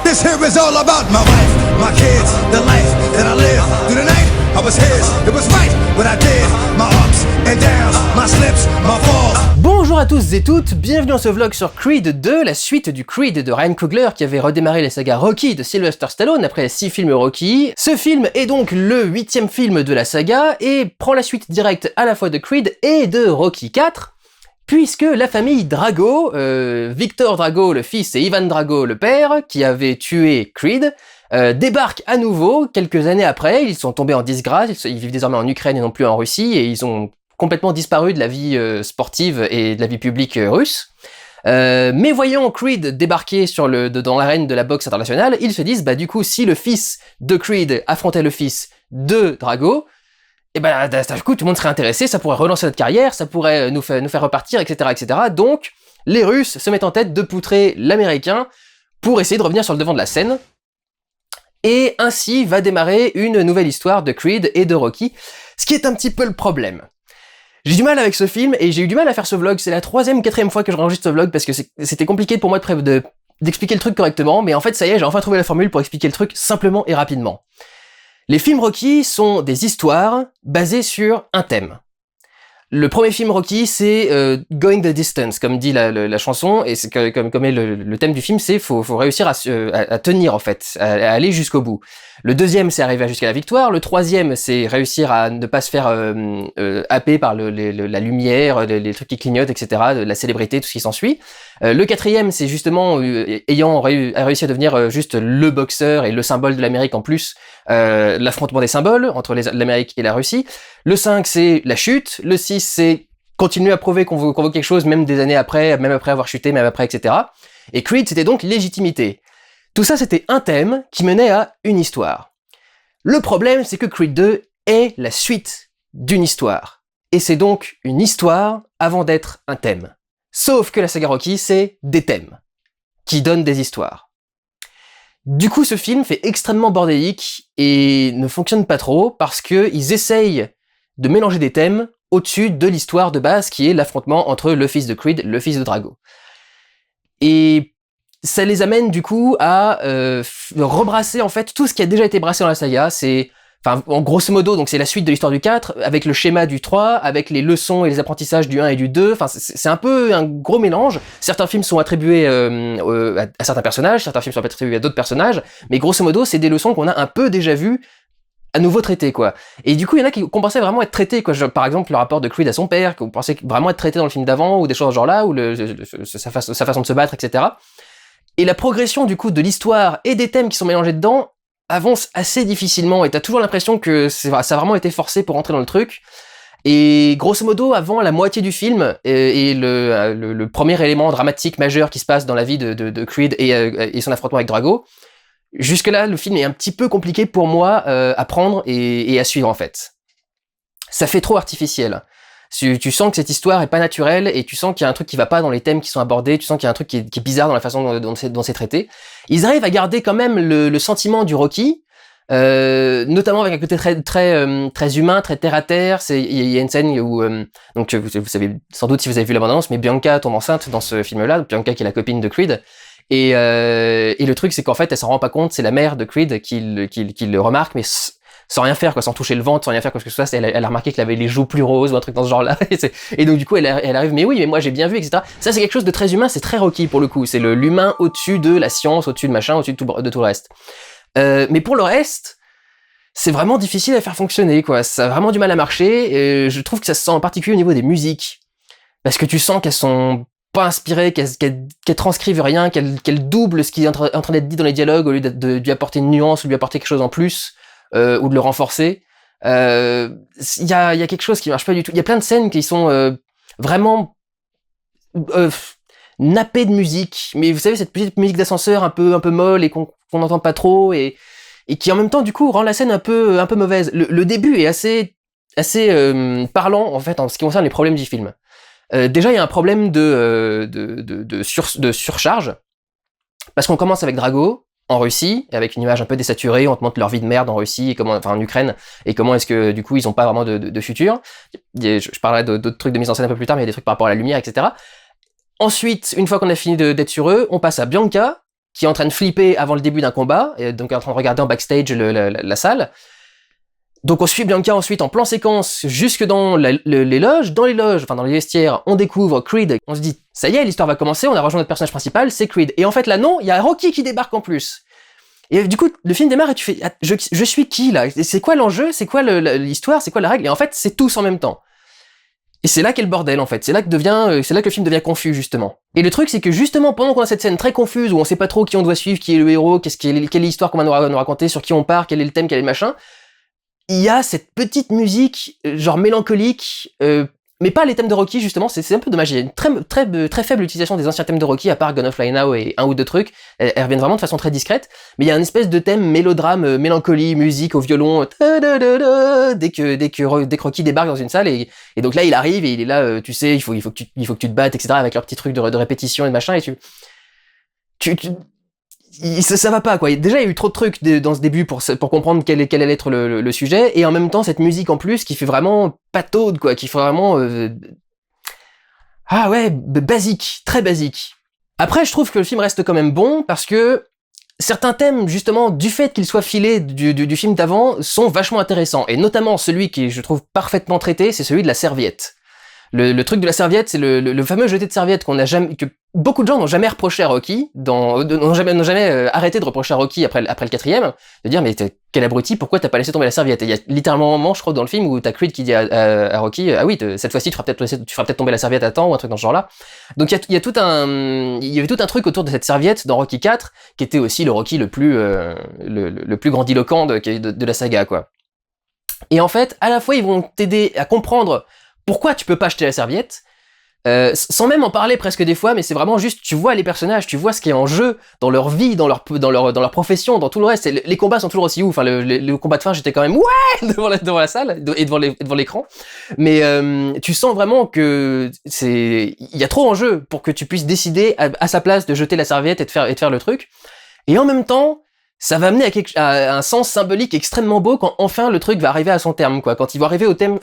This here is all about my wife, my kids, the life that I live. Through the night, I was his, it was right what I did. My ups and downs, my slips, my falls. Bonjour à tous et toutes, bienvenue dans ce vlog sur Creed 2, la suite du Creed de Ryan Coogler qui avait redémarré la saga Rocky de Sylvester Stallone après les 6 films Rocky. Ce film est donc le 8e film de la saga et prend la suite directe à la fois de Creed et de Rocky 4. Puisque la famille Drago, Victor Drago le fils et Ivan Drago le père, qui avait tué Creed, débarquent à nouveau quelques années après. Ils sont tombés en disgrâce, ils vivent désormais en Ukraine et non plus en Russie, et ils ont complètement disparu de la vie sportive et de la vie publique russe. Mais voyant Creed débarquer dans l'arène de la boxe internationale, ils se disent, bah du coup, si le fils de Creed affrontait le fils de Drago, et ben du coup tout le monde serait intéressé, ça pourrait relancer notre carrière, ça pourrait nous faire repartir, etc., etc. Donc les Russes se mettent en tête de poutrer l'Américain pour essayer de revenir sur le devant de la scène. Et ainsi va démarrer une nouvelle histoire de Creed et de Rocky, ce qui est un petit peu le problème. J'ai du mal avec ce film et j'ai eu du mal à faire ce vlog, c'est la 3e, 4e fois que je enregistre ce vlog parce que c'était compliqué pour moi d'expliquer le truc correctement, mais en fait ça y est, j'ai enfin trouvé la formule pour expliquer le truc simplement et rapidement. Les films Rocky sont des histoires basées sur un thème. Le premier film Rocky, c'est Going the Distance, comme dit la chanson, et c'est comme est le thème du film, c'est faut réussir à tenir en fait, à aller jusqu'au bout. Le deuxième, c'est arriver jusqu'à la victoire. Le troisième, c'est réussir à ne pas se faire happer par la lumière, les trucs qui clignotent, etc., la célébrité, tout ce qui s'ensuit. Le quatrième, c'est justement ayant réussi à devenir juste le boxeur et le symbole de l'Amérique en plus, l'affrontement des symboles entre l'Amérique et la Russie. Le 5, c'est la chute. Le 6, c'est continuer à prouver qu'on vaut quelque chose, même des années après, même après avoir chuté, même après, etc. Et Creed, c'était donc légitimité. Tout ça, c'était un thème qui menait à une histoire. Le problème, c'est que Creed 2 est la suite d'une histoire. Et c'est donc une histoire avant d'être un thème. Sauf que la saga Rocky, c'est des thèmes qui donnent des histoires. Du coup, ce film fait extrêmement bordélique et ne fonctionne pas trop parce qu'ils essayent de mélanger des thèmes au-dessus de l'histoire de base qui est l'affrontement entre le fils de Creed, le fils de Drago. Et ça les amène du coup à rebrasser en fait tout ce qui a déjà été brassé dans la saga. Enfin, en grosso modo, donc c'est la suite de l'histoire du 4, avec le schéma du 3, avec les leçons et les apprentissages du 1 et du 2, enfin c'est un peu un gros mélange. Certains films sont attribués à certains personnages, certains films sont attribués à d'autres personnages, mais grosso modo, c'est des leçons qu'on a un peu déjà vues à nouveau traitées, quoi. Et du coup, il y en a qu'on pensait vraiment être traités, quoi. Par exemple, le rapport de Creed à son père, qu'on pensait vraiment être traité dans le film d'avant, ou des choses genre là, ou sa façon de se battre, etc. Et la progression, du coup, de l'histoire et des thèmes qui sont mélangés dedans, avance assez difficilement et t'as toujours l'impression que ça a vraiment été forcé pour rentrer dans le truc. Et grosso modo, avant la moitié du film et le premier élément dramatique majeur qui se passe dans la vie de Creed et son affrontement avec Drago, jusque-là, le film est un petit peu compliqué pour moi à prendre et à suivre en fait. Ça fait trop artificiel. Tu sens que cette histoire est pas naturelle et tu sens qu'il y a un truc qui va pas dans les thèmes qui sont abordés, tu sens qu'il y a un truc qui est bizarre dans la façon dont c'est traité. Ils arrivent à garder quand même le sentiment du Rocky, notamment avec un côté très humain, très terre à terre. Il y a une scène où donc vous savez sans doute si vous avez vu la bande-annonce, mais Bianca tombe enceinte dans ce film-là, Bianca qui est la copine de Creed. Et le truc c'est qu'en fait elle s'en rend pas compte, c'est la mère de Creed qui le remarque, mais sans rien faire, quoi, sans toucher le ventre, sans rien faire quoi que ce soit, elle a remarqué qu'il avait les joues plus roses ou un truc dans ce genre-là, et donc du coup elle arrive, mais oui, mais moi j'ai bien vu, etc. Ça c'est quelque chose de très humain, c'est très Rocky pour le coup, c'est l'humain au-dessus de la science, au-dessus de machin, au-dessus de tout le reste. Mais pour le reste, c'est vraiment difficile à faire fonctionner, quoi, ça a vraiment du mal à marcher, et je trouve que ça se sent en particulier au niveau des musiques, parce que tu sens qu'elles sont pas inspirées, qu'elles transcrivent rien, qu'elles doublent ce qui est en train d'être dit dans les dialogues, au lieu de lui apporter une nuance, ou lui apporter quelque chose en plus, ou de le renforcer. Il y a quelque chose qui marche pas du tout. Il y a plein de scènes qui sont vraiment nappées de musique, mais vous savez cette petite musique d'ascenseur un peu molle et qu'on n'entend pas trop et qui en même temps du coup rend la scène un peu mauvaise. Le début est assez parlant en fait en ce qui concerne les problèmes du film. Déjà il y a un problème de surcharge parce qu'on commence avec Drago en Russie, avec une image un peu désaturée, on te montre leur vie de merde en Russie, en Ukraine, et comment est-ce que, du coup, ils ont pas vraiment de futur. Je parlerai d'autres trucs de mise en scène un peu plus tard, mais il y a des trucs par rapport à la lumière, etc. Ensuite, une fois qu'on a fini d'être sur eux, on passe à Bianca, qui est en train de flipper avant le début d'un combat, et donc en train de regarder en backstage la salle. Donc on suit Bianca ensuite en plan séquence jusque dans les loges. Dans les loges, enfin dans les vestiaires, on découvre Creed. On se dit, ça y est, l'histoire va commencer, on a rejoint notre personnage principal, c'est Creed. Et en fait là non, il y a Rocky qui débarque en plus. Et du coup, le film démarre et tu fais, je suis qui là? C'est quoi l'enjeu? C'est quoi l'histoire? C'est quoi la règle? Et en fait, c'est tous en même temps. Et c'est là qu'est le bordel en fait. C'est là que le film devient confus justement. Et le truc c'est que justement pendant qu'on a cette scène très confuse où on sait pas trop qui on doit suivre, qui est le héros, quelle est l'histoire qu'on va nous raconter, sur qui on part, quel est le thème, quel est le machin. Il y a cette petite musique, genre mélancolique, mais pas les thèmes de Rocky justement, c'est un peu dommage. Il y a une très faible utilisation des anciens thèmes de Rocky, à part Gonna Fly Now et un ou deux trucs. Elles reviennent vraiment de façon très discrète, mais il y a une espèce de thème mélodrame, mélancolie, musique au violon, dès que Rocky débarque dans une salle, et donc là il arrive et il est là, tu sais, il faut que tu te battes, etc. avec leurs petits trucs de répétition et de machin, et ça va pas quoi. Déjà il y a eu trop de trucs dans ce début pour comprendre quel allait être le sujet, et en même temps cette musique en plus qui fait vraiment pataude quoi, qui fait vraiment basique, très basique. Après je trouve que le film reste quand même bon parce que certains thèmes justement du fait qu'ils soient filés du film d'avant sont vachement intéressants, et notamment celui qui je trouve parfaitement traité, c'est celui de la serviette. Le truc de la serviette, c'est le fameux jeté de serviette que beaucoup de gens n'ont jamais reproché à Rocky, n'ont jamais arrêté de reprocher à Rocky après le 4e, de dire mais quel abruti, pourquoi t'as pas laissé tomber la serviette? Et il y a littéralement un moment, je crois, dans le film où t'as Creed qui dit à Rocky, ah oui, cette fois-ci tu feras peut-être tomber la serviette à temps, ou un truc dans ce genre-là. Donc il y avait tout un truc autour de cette serviette dans Rocky 4 qui était aussi le Rocky le plus grandiloquent de la saga quoi. Et en fait, à la fois ils vont t'aider à comprendre pourquoi tu peux pas acheter la serviette, sans même en parler presque des fois, mais c'est vraiment juste, tu vois les personnages, tu vois ce qui est en jeu dans leur vie, dans leur profession, dans tout le reste. Les combats sont toujours aussi ouf. Enfin, le combat de fin, j'étais quand même ouais devant la salle et devant l'écran. Mais tu sens vraiment que il y a trop en jeu pour que tu puisses décider à sa place de jeter la serviette et de faire le truc. Et en même temps, ça va amener à un sens symbolique extrêmement beau quand enfin le truc va arriver à son terme, quoi. Quand ils vont arriver au terme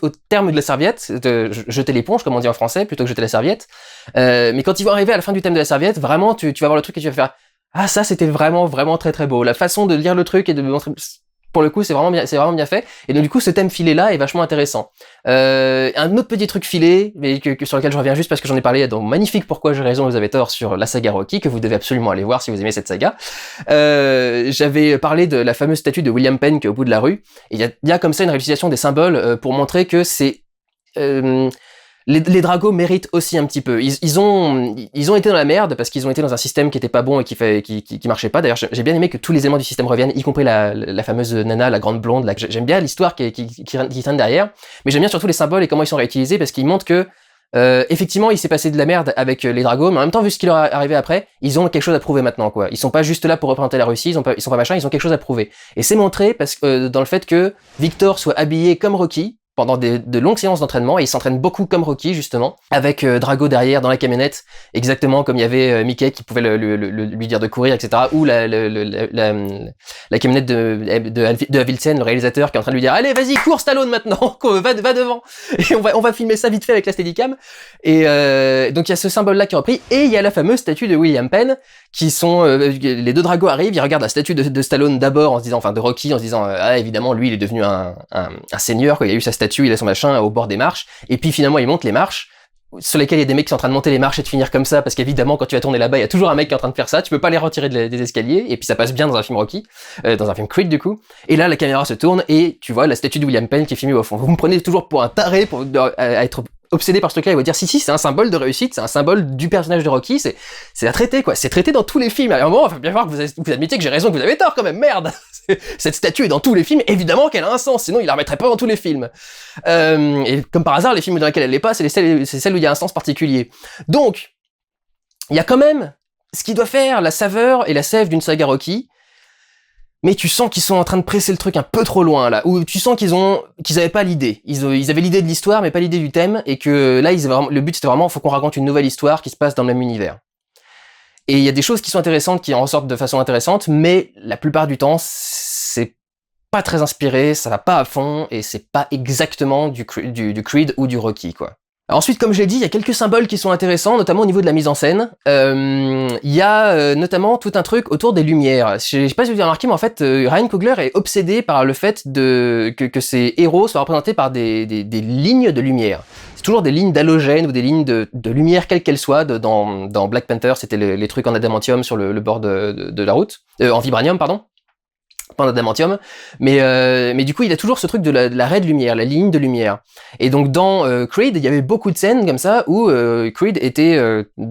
de la serviette, de jeter l'éponge, comme on dit en français, plutôt que jeter la serviette. Mais quand ils vont arriver à la fin du thème de la serviette, vraiment, tu vas voir le truc et tu vas faire, ah, ça, c'était vraiment, vraiment très, très beau. La façon de lire le truc et de montrer, pour le coup, c'est vraiment bien fait. Et donc, du coup, ce thème filé là est vachement intéressant. Un autre petit truc filé, mais sur lequel je reviens juste parce que j'en ai parlé dans Magnifique Pourquoi j'ai raison, vous avez tort, sur la saga Rocky, que vous devez absolument aller voir si vous aimez cette saga. J'avais parlé de la fameuse statue de William Penn qui est au bout de la rue. Et il y a comme ça une réutilisation des symboles pour montrer que c'est les Dragos méritent aussi un petit peu. Ils ont été dans la merde parce qu'ils ont été dans un système qui était pas bon et qui marchait pas. D'ailleurs, j'ai bien aimé que tous les éléments du système reviennent, y compris la fameuse nana, la grande blonde. Là, j'aime bien l'histoire qui traîne derrière, mais j'aime bien surtout les symboles et comment ils sont réutilisés parce qu'ils montrent que effectivement, il s'est passé de la merde avec les Dragos, mais en même temps, vu ce qui leur est arrivé après, ils ont quelque chose à prouver maintenant, quoi. Ils sont pas juste là pour représenter la Russie, ils sont pas machin, ils ont quelque chose à prouver. Et c'est montré parce que dans le fait que Victor soit habillé comme Rocky pendant de longues séances d'entraînement, et il s'entraîne beaucoup comme Rocky justement, avec Drago derrière dans la camionnette, exactement comme il y avait Mickey qui pouvait lui dire de courir, etc. Ou la camionnette de Avildsen, le réalisateur, qui est en train de lui dire allez vas-y cours Stallone maintenant, va devant, et on va filmer ça vite fait avec la Steadicam. Et donc il y a ce symbole là qui est repris, et il y a la fameuse statue de William Penn, qui sont les deux Dragos arrivent, ils regardent la statue de Stallone d'abord de Rocky, en se disant ah évidemment lui il est devenu un seigneur, quoi. Il a eu sa statue, il a son machin au bord des marches, et puis finalement il monte les marches sur lesquelles il y a des mecs qui sont en train de monter les marches et de finir comme ça, parce qu'évidemment quand tu vas tourner là-bas il y a toujours un mec qui est en train de faire ça, tu peux pas les retirer des escaliers, et puis ça passe bien dans un film Rocky, dans un film Creed du coup, et là la caméra se tourne et tu vois la statue de William Penn qui est filmée au fond. Vous me prenez toujours pour un taré à être obsédé par ce truc-là, il va dire si c'est un symbole de réussite, c'est un symbole du personnage de Rocky, c'est à traiter quoi, c'est traité dans tous les films. À un moment, il va bien voir que vous admettez que j'ai raison, que vous avez tort quand même, merde. Cette statue est dans tous les films, évidemment qu'elle a un sens, sinon il la remettrait pas dans tous les films. Et comme par hasard, les films dans lesquels elle l'est pas, c'est celles où il y a un sens particulier. Donc, il y a quand même ce qui doit faire la saveur et la sève d'une saga Rocky. Mais tu sens qu'ils sont en train de presser le truc un peu trop loin, là. Ou tu sens qu'ils avaient pas l'idée. Ils avaient l'idée de l'histoire, mais pas l'idée du thème. Et que là, le but c'était vraiment, faut qu'on raconte une nouvelle histoire qui se passe dans le même univers. Et il y a des choses qui sont intéressantes, qui en ressortent de façon intéressante, mais la plupart du temps, c'est pas très inspiré, ça va pas à fond, et c'est pas exactement du Creed ou du Rocky, quoi. Ensuite, comme j'ai dit, il y a quelques symboles qui sont intéressants, notamment au niveau de la mise en scène. Il y a notamment tout un truc autour des lumières. Je sais pas si vous avez remarqué, mais en fait, Ryan Coogler est obsédé par le fait que ses héros soient représentés par des lignes de lumière. C'est toujours des lignes d'halogène ou des lignes de lumière, quelles qu'elles soient. Dans Black Panther, c'était les trucs en adamantium sur le bord de la route. En vibranium, pardon. Pas en adamantium, mais du coup il a toujours ce truc de la raie de lumière, la ligne de lumière. Et donc dans Creed, il y avait beaucoup de scènes comme ça où Creed était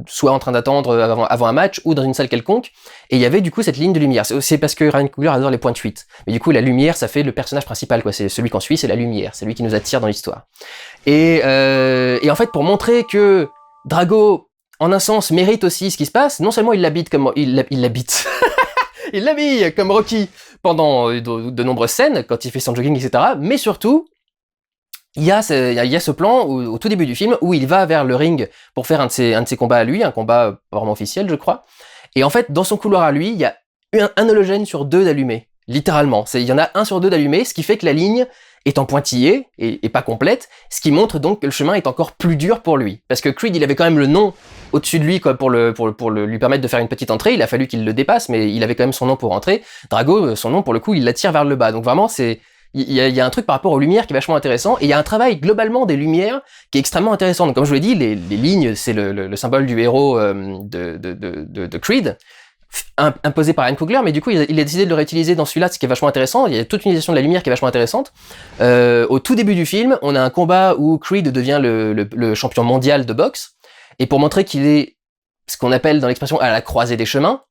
soit en train d'attendre avant un match ou dans une salle quelconque, et il y avait du coup cette ligne de lumière. C'est parce que Ryan Coogler adore les points de fuite. Mais du coup la lumière, ça fait le personnage principal, quoi. C'est celui qu'on suit, c'est la lumière, c'est lui qui nous attire dans l'histoire. Et en fait pour montrer que Drago, en un sens, mérite aussi ce qui se passe, non seulement il l'habite comme il l'habite. Il l'habille comme Rocky pendant de nombreuses scènes, quand il fait son jogging, etc. Mais surtout, il y a ce plan au tout début du film où il va vers le ring pour faire un de ses combats à lui, un combat pas vraiment officiel, je crois. Et en fait, dans son couloir à lui, il y a un halogène sur 2 d'allumé. Littéralement. Il y en a 1 sur 2 d'allumé, ce qui fait que la ligne est en pointillé et pas complète, ce qui montre donc que le chemin est encore plus dur pour lui. Parce que Creed, il avait quand même le nom au-dessus de lui, quoi, pour lui permettre de faire une petite entrée. Il a fallu qu'il le dépasse, mais il avait quand même son nom pour entrer. Drago, son nom, pour le coup, il l'attire vers le bas. Donc vraiment, il y a un truc par rapport aux lumières qui est vachement intéressant, et il y a un travail globalement des lumières qui est extrêmement intéressant. Donc comme je vous l'ai dit, les lignes, c'est le symbole du héros de Creed, imposé par Ryan Coogler, mais du coup il a décidé de le réutiliser dans celui-là, ce qui est vachement intéressant. Il y a toute une utilisation de la lumière qui est vachement intéressante. Au tout début du film, on a un combat où Creed devient le champion mondial de boxe, et pour montrer qu'il est ce qu'on appelle dans l'expression à la croisée des chemins,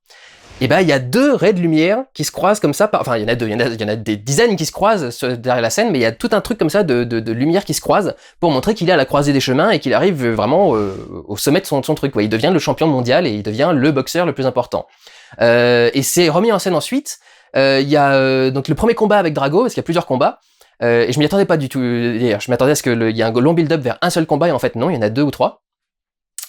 et ben il y a 2 raies de lumière qui se croisent comme ça, enfin il y en a 2, il y en a des dizaines qui se croisent derrière la scène, mais il y a tout un truc comme ça de lumière qui se croisent pour montrer qu'il est à la croisée des chemins et qu'il arrive vraiment au sommet de son truc, ouais. Il devient le champion mondial et il devient le boxeur le plus important. Et c'est remis en scène ensuite. Il y a donc le premier combat avec Drago, parce qu'il y a plusieurs combats. Et je m'y attendais pas du tout. D'ailleurs, je m'attendais à ce qu'il y ait un long build-up vers un seul combat, et en fait non, il y en a 2 ou 3.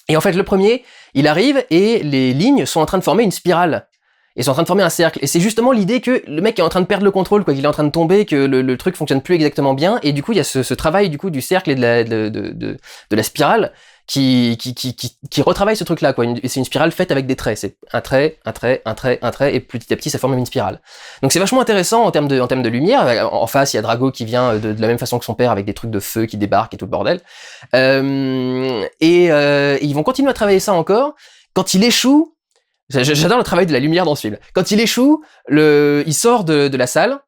Et en fait le premier, il arrive et les lignes sont en train de former une spirale. Ils sont en train de former un cercle. Et c'est justement l'idée que le mec est en train de perdre le contrôle, quoi, qu'il est en train de tomber, que le truc fonctionne plus exactement bien. Et du coup, il y a ce travail du coup du cercle et de la spirale qui retravaille ce truc-là, quoi. C'est une spirale faite avec des traits. C'est un trait, un trait, un trait, un trait, et petit à petit, ça forme une spirale. Donc c'est vachement intéressant en termes de lumière. En face, il y a Drago qui vient de la même façon que son père, avec des trucs de feu qui débarquent et tout le bordel. Et ils vont continuer à travailler ça encore. Quand il échoue, j'adore le travail de la lumière dans ce film. Quand il échoue, il sort de la salle,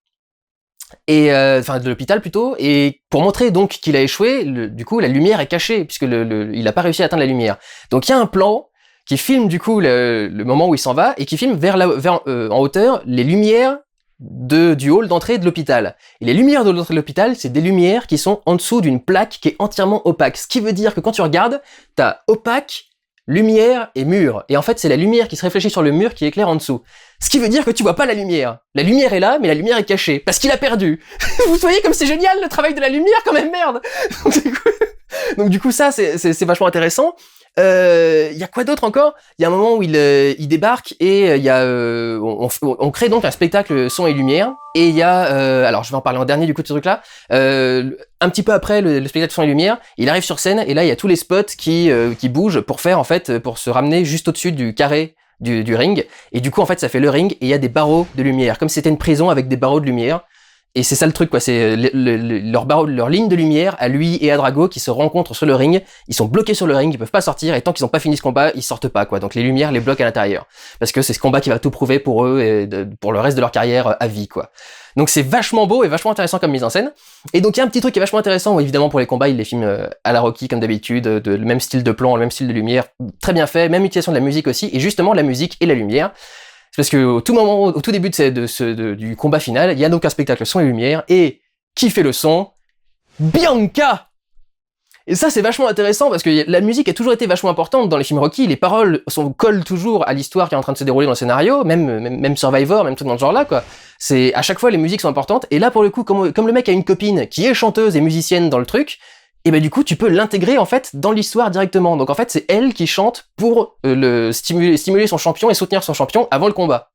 et enfin de l'hôpital plutôt, et pour montrer donc qu'il a échoué, du coup la lumière est cachée puisque il a pas réussi à atteindre la lumière. Donc il y a un plan qui filme du coup le moment où il s'en va et qui filme en hauteur les lumières du hall d'entrée de l'hôpital. Et les lumières de l'entrée de l'hôpital, c'est des lumières qui sont en dessous d'une plaque qui est entièrement opaque. Ce qui veut dire que quand tu regardes, t'as opaque, lumière et mur. Et en fait, c'est la lumière qui se réfléchit sur le mur qui éclaire en dessous. Ce qui veut dire que tu vois pas la lumière. La lumière est là, mais la lumière est cachée. Parce qu'il a perdu. Vous voyez comme c'est génial le travail de la lumière quand même, merde. Donc du coup ça, c'est vachement intéressant. Il y a quoi d'autre encore? Il y a un moment où il débarque et il y a on crée donc un spectacle son et lumière, et il y a alors je vais en parler en dernier du coup de ce truc là, un petit peu après le spectacle son et lumière, il arrive sur scène et là il y a tous les spots qui bougent pour faire en fait pour se ramener juste au-dessus du carré du ring, et du coup en fait ça fait le ring et il y a des barreaux de lumière comme si c'était une prison avec des barreaux de lumière. Et c'est ça le truc, quoi. C'est leur ligne de lumière à lui et à Drago qui se rencontrent sur le ring. Ils sont bloqués sur le ring, ils peuvent pas sortir, et tant qu'ils ont pas fini ce combat, ils sortent pas, quoi. Donc les lumières les bloquent à l'intérieur. Parce que c'est ce combat qui va tout prouver pour eux et pour le reste de leur carrière à vie, quoi. Donc c'est vachement beau et vachement intéressant comme mise en scène. Et donc il y a un petit truc qui est vachement intéressant, où, évidemment pour les combats, il les filme à la Rocky comme d'habitude, le même style de plan, le même style de lumière, très bien fait, même utilisation de la musique aussi, et justement la musique et la lumière. C'est parce que au tout début du combat final, il y a donc un spectacle son et lumière, et qui fait le son? Bianca! Et ça c'est vachement intéressant parce que la musique a toujours été vachement importante dans les films Rocky, les paroles collent toujours à l'histoire qui est en train de se dérouler dans le scénario, même Survivor, même tout dans ce genre-là, quoi. C'est, à chaque fois les musiques sont importantes, et là pour le coup, comme le mec a une copine qui est chanteuse et musicienne dans le truc, et ben du coup tu peux l'intégrer en fait dans l'histoire directement. Donc en fait c'est elle qui chante pour stimuler son champion et soutenir son champion avant le combat.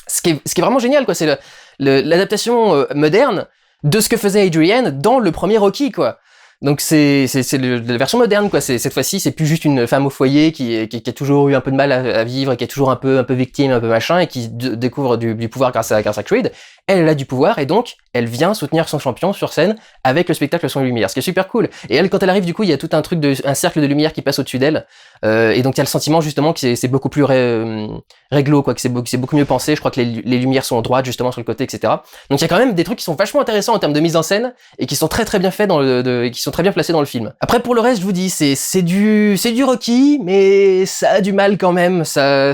Ce qui est vraiment génial, quoi. C'est l'adaptation moderne de ce que faisait Adrian dans le premier Rocky, quoi. Donc c'est la version moderne, quoi. Cette fois-ci, c'est plus juste une femme au foyer qui a toujours eu un peu de mal à vivre, et qui est toujours un peu victime, un peu machin, et qui découvre du pouvoir grâce à Creed. Elle a du pouvoir, et donc elle vient soutenir son champion sur scène avec le spectacle Son et Lumière, ce qui est super cool. Et elle, quand elle arrive, du coup, il y a tout un cercle de lumière qui passe au-dessus d'elle, et donc il y a le sentiment justement que c'est beaucoup plus réglo, quoi, que c'est beaucoup mieux pensé. Je crois que les lumières sont droites justement sur le côté, etc. Donc il y a quand même des trucs qui sont vachement intéressants en termes de mise en scène et qui sont très bien faits qui sont très bien placés dans le film. Après, pour le reste, je vous dis, c'est du Rocky, mais ça a du mal quand même. Ça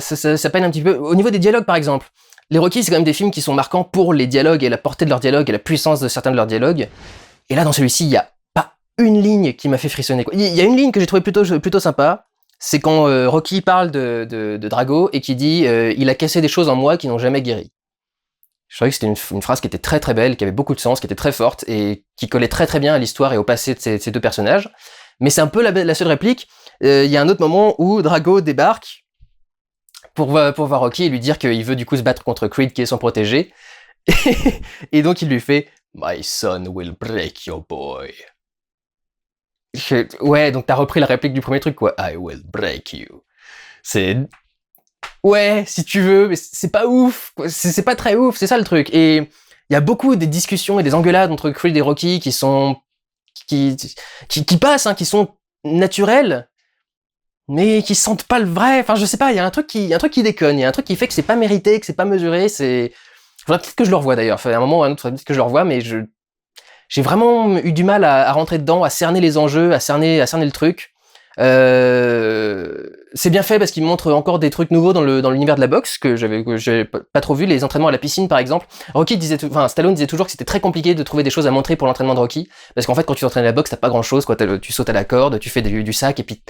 peine un petit peu au niveau des dialogues, par exemple. Les Rocky, c'est quand même des films qui sont marquants pour les dialogues et la portée de leurs dialogues et la puissance de certains de leurs dialogues. Et là, dans celui-ci, il y a pas une ligne qui m'a fait frissonner, quoi. Il y a une ligne que j'ai trouvé plutôt sympa. C'est quand Rocky parle de Drago et qui dit il a cassé des choses en moi qui n'ont jamais guéri. Je trouvais que c'était une phrase qui était très belle, qui avait beaucoup de sens, qui était très forte et qui collait très bien à l'histoire et au passé de ces deux personnages. Mais c'est un peu la seule réplique. Il y a un autre moment où Drago débarque pour voir Rocky et lui dire qu'il veut du coup se battre contre Creed qui est son protégé. Et donc il lui fait « My son will break your boy ». Ouais, donc t'as repris la réplique du premier truc, quoi. « I will break you ». C'est... Ouais, si tu veux, mais c'est pas ouf, quoi. C'est pas très ouf, c'est ça le truc. Et il y a beaucoup des discussions et des engueulades entre Creed et Rocky qui passent, hein, qui sont naturelles, mais qui sentent pas le vrai. Enfin, je sais pas, il y a un truc qui déconne, il y a un truc qui fait que c'est pas mérité, que c'est pas mesuré, faudrait peut-être que je le revoie d'ailleurs. Enfin, à un moment ou à un autre, faudrait peut-être que je le revoie, mais j'ai vraiment eu du mal à rentrer dedans, à cerner les enjeux, à cerner le truc. C'est bien fait parce qu'il montre encore des trucs nouveaux dans l'univers de la boxe que j'avais pas trop vu, les entraînements à la piscine par exemple. Stallone disait toujours que c'était très compliqué de trouver des choses à montrer pour l'entraînement de Rocky parce qu'en fait quand tu t'entraînes à la boxe t'as pas grand chose, quoi. Tu sautes à la corde, tu fais du sac et puis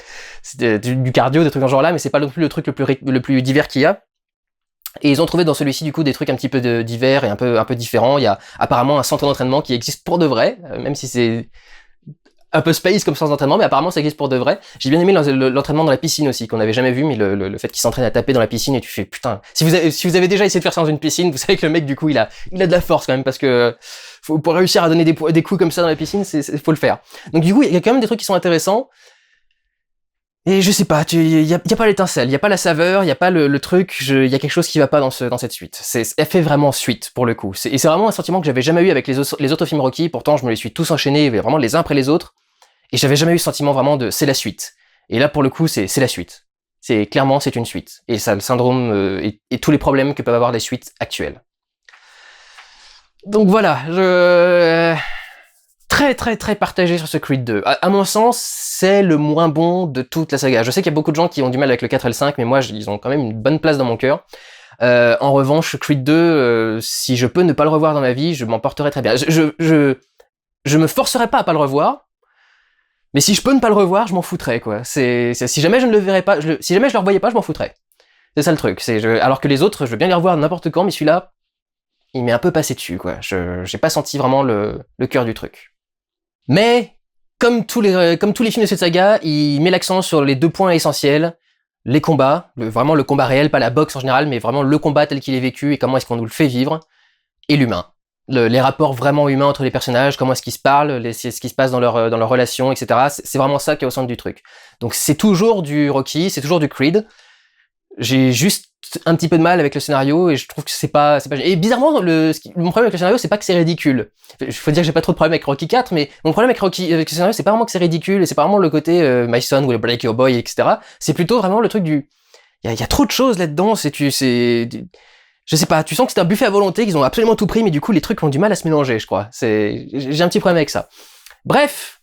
du cardio, des trucs dans ce genre là, mais c'est pas non plus le truc le plus divers qu'il y a. Et ils ont trouvé dans celui-ci du coup des trucs un petit peu divers et un peu différents. Il y a apparemment un centre d'entraînement qui existe pour de vrai, même si c'est un peu space comme centre d'entraînement, mais apparemment ça existe pour de vrai. J'ai bien aimé l'entraînement dans la piscine aussi, qu'on n'avait jamais vu, mais le fait qu'il s'entraîne à taper dans la piscine et tu fais putain. Si vous avez déjà essayé de faire ça dans une piscine, vous savez que le mec du coup il a de la force quand même parce que pour réussir à donner des coups comme ça dans la piscine, faut le faire. Donc du coup il y a quand même des trucs qui sont intéressants. Et je sais pas, il y a pas l'étincelle, il y a pas la saveur, il y a pas le truc, il y a quelque chose qui va pas dans cette suite. Elle fait vraiment suite pour le coup. Et c'est vraiment un sentiment que j'avais jamais eu avec les autres films Rocky. Pourtant je me les suis tous enchaînés vraiment les uns après les autres. Et j'avais jamais eu ce sentiment vraiment de c'est la suite. Et là pour le coup c'est la suite. Clairement c'est une suite. Et ça le syndrome et tous les problèmes que peuvent avoir les suites actuelles. Donc voilà, très partagé sur ce Creed 2. À mon sens, c'est le moins bon de toute la saga. Je sais qu'il y a beaucoup de gens qui ont du mal avec le 4 et le 5, mais moi, ils ont quand même une bonne place dans mon cœur. En revanche, Creed 2, si je peux ne pas le revoir dans ma vie, je m'en porterai très bien. Je me forcerai pas à pas le revoir, mais si je peux ne pas le revoir, je m'en foutrais, quoi. Si jamais je ne le verrais pas, si jamais je le revoyais pas, je m'en foutrais. C'est ça le truc. Alors que les autres, je veux bien les revoir n'importe quand, mais celui-là, il m'est un peu passé dessus, quoi. J'ai pas senti vraiment le cœur du truc. Mais, comme tous les films de cette saga, il met l'accent sur les deux points essentiels, les combats, vraiment le combat réel, pas la boxe en général, mais vraiment le combat tel qu'il est vécu et comment est-ce qu'on nous le fait vivre, et l'humain. Les rapports vraiment humains entre les personnages, comment est-ce qu'ils se parlent, ce qui se passe dans leurs relations, etc. C'est vraiment ça qui est au centre du truc. Donc c'est toujours du Rocky, c'est toujours du Creed. J'ai juste un petit peu de mal avec le scénario et je trouve que c'est pas... Et bizarrement, mon problème avec le scénario, c'est pas que c'est ridicule. Il faut dire que j'ai pas trop de problème avec Rocky 4, mais mon problème avec le scénario, c'est pas vraiment que c'est ridicule et c'est pas vraiment le côté My son will break your boy, etc. C'est plutôt vraiment le truc du... Il y a trop de choses là-dedans, je sais pas, tu sens que c'est un buffet à volonté, qu'ils ont absolument tout pris, mais du coup, les trucs ont du mal à se mélanger, je crois. J'ai un petit problème avec ça. Bref...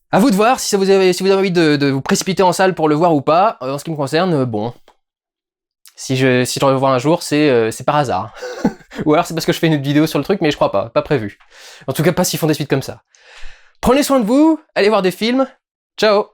À vous de voir si vous avez envie de vous précipiter en salle pour le voir ou pas. En ce qui me concerne, bon. Si je le revois un jour, c'est par hasard. Ou alors c'est parce que je fais une vidéo sur le truc, mais je crois pas prévu. En tout cas, pas s'ils font des suites comme ça. Prenez soin de vous, allez voir des films. Ciao!